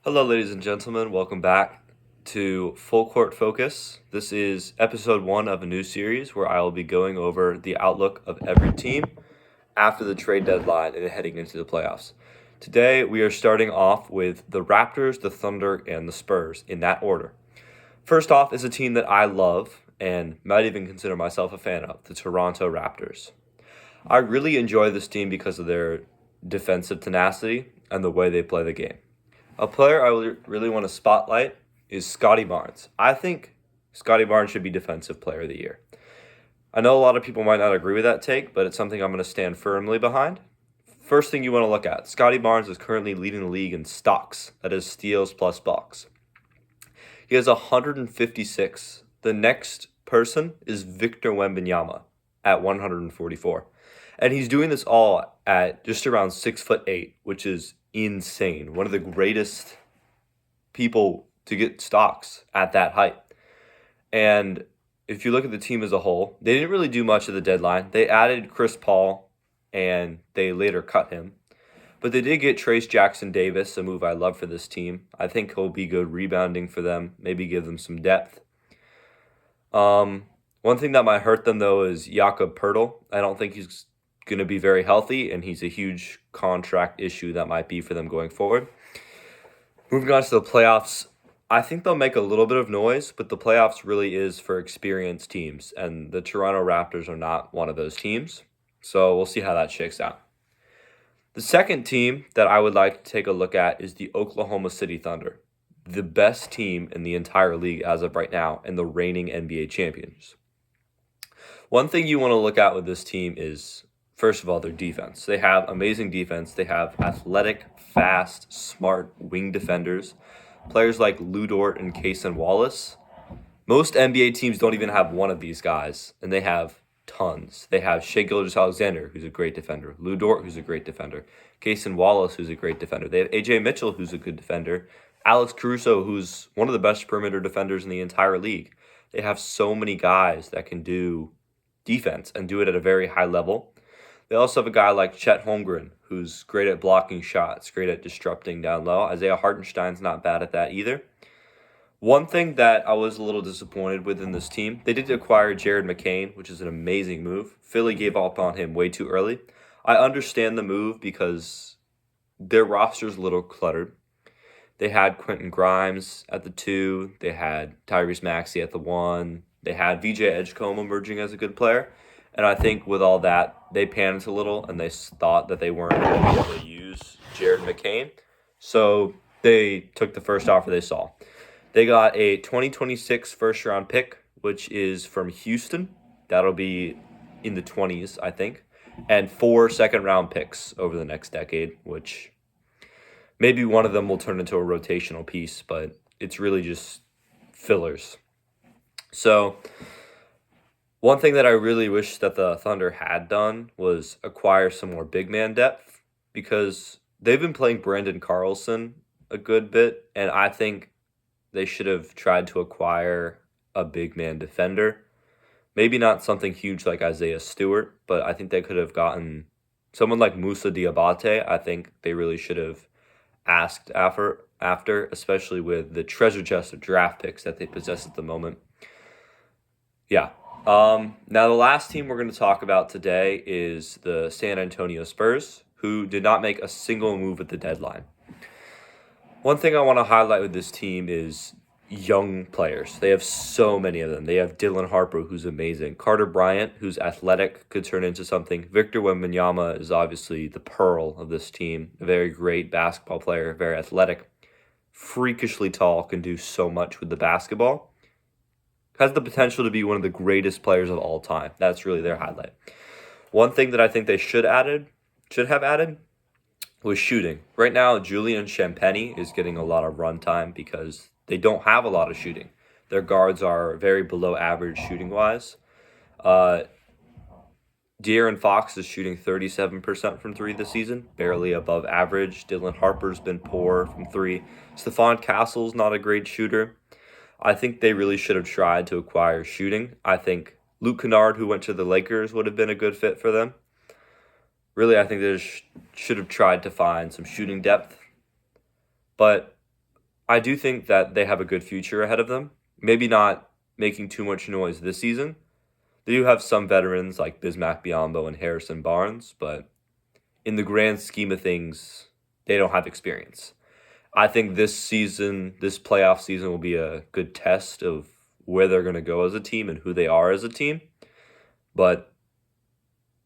Hello, ladies and gentlemen. Welcome back to Full Court Focus. This is episode 1 of a new series where I will be going over the outlook of every team after the trade deadline and heading into the playoffs. Today, we are starting off with the Raptors, the Thunder, and the Spurs in that order. First off is a team that I love and might even consider myself a fan of, the Toronto Raptors. I really enjoy this team because of their defensive tenacity and the way they play the game. A player I really want to spotlight is Scotty Barnes. I think Scotty Barnes should be Defensive Player of the Year. I know a lot of people might not agree with that take, but it's something I'm going to stand firmly behind. First thing you want to look at, Scotty Barnes is currently leading the league in stocks, that is steals plus blocks. He has 156. The next person is Victor Wembanyama at 144. And he's doing this all at just around 6'8", which is insane. One of the greatest people to get stocks at that height. And if you look at the team as a whole, they didn't really do much at the deadline. They added Chris Paul, and they later cut him. But they did get Trace Jackson-Davis, a move I love for this team. I think he'll be good rebounding for them, maybe give them some depth. One thing that might hurt them, though, is Jakob Poeltl. I don't think he's going to be very healthy, and he's a huge contract issue that might be for them going forward. Moving on to the playoffs, I think they'll make a little bit of noise, but the playoffs really is for experienced teams, and the Toronto Raptors are not one of those teams. So we'll see how that shakes out. The second team that I would like to take a look at is the Oklahoma City Thunder, the best team in the entire league as of right now, and the reigning NBA champions. One thing you want to look at with this team is, first of all, their defense. They have amazing defense. They have athletic, fast, smart wing defenders. Players like Lou Dort and Cason Wallace. Most NBA teams don't even have one of these guys, and they have tons. They have Shai Gilgeous-Alexander, who's a great defender. Lou Dort, who's a great defender. Cason Wallace, who's a great defender. They have A.J. Mitchell, who's a good defender. Alex Caruso, who's one of the best perimeter defenders in the entire league. They have so many guys that can do defense and do it at a very high level. They also have a guy like Chet Holmgren, who's great at blocking shots, great at disrupting down low. Isaiah Hartenstein's not bad at that either. One thing that I was a little disappointed with in this team, they did acquire Jared McCain, which is an amazing move. Philly gave up on him way too early. I understand the move because their roster's a little cluttered. They had Quentin Grimes at the 2. They had Tyrese Maxey at the 1. They had VJ Edgecombe emerging as a good player. And I think with all that, they panicked a little and they thought that they weren't going to be able to use Jared McCain. So they took the first offer they saw. They got a 2026 first-round pick, which is from Houston. That'll be in the 20s, I think. And 4 second-round picks over the next decade, which maybe one of them will turn into a rotational piece, but it's really just fillers. So one thing that I really wish that the Thunder had done was acquire some more big man depth, because they've been playing Brandon Carlson a good bit, and I think they should have tried to acquire a big man defender. Maybe not something huge like Isaiah Stewart, but I think they could have gotten someone like Moussa Diabate. I think they really should have asked after, especially with the treasure chest of draft picks that they possess at the moment. Yeah. Now the last team we're going to talk about today is the San Antonio Spurs, who did not make a single move at the deadline. One thing I want to highlight with this team is young players. They have so many of them. They have Dylan Harper, who's amazing. Carter Bryant, who's athletic, could turn into something. Victor Wembanyama is obviously the pearl of this team. A very great basketball player, very athletic, freakishly tall, can do so much with the basketball. Has the potential to be one of the greatest players of all time. That's really their highlight. One thing that I think they should have added was shooting. Right now, Julian Champagnie is getting a lot of run time because they don't have a lot of shooting. Their guards are very below average shooting-wise. De'Aaron Fox is shooting 37% from 3 this season, barely above average. Dylan Harper's been poor from 3. Stephon Castle's not a great shooter. I think they really should have tried to acquire shooting. I think Luke Kennard, who went to the Lakers, would have been a good fit for them. Really, I think they should have tried to find some shooting depth. But I do think that they have a good future ahead of them. Maybe not making too much noise this season. They do have some veterans like Bismack Biyombo and Harrison Barnes, but in the grand scheme of things, they don't have experience. I think this season, this playoff season, will be a good test of where they're going to go as a team and who they are as a team. But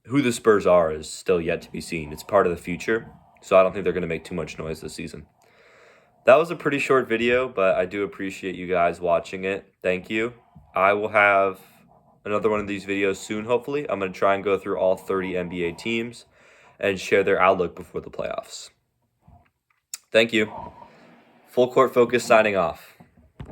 who the Spurs are is still yet to be seen. It's part of the future, so I don't think they're going to make too much noise this season. That was a pretty short video, but I do appreciate you guys watching it. Thank you. I will have another one of these videos soon, hopefully. I'm going to try and go through all 30 NBA teams and share their outlook before the playoffs. Thank you. Full Court Focus signing off.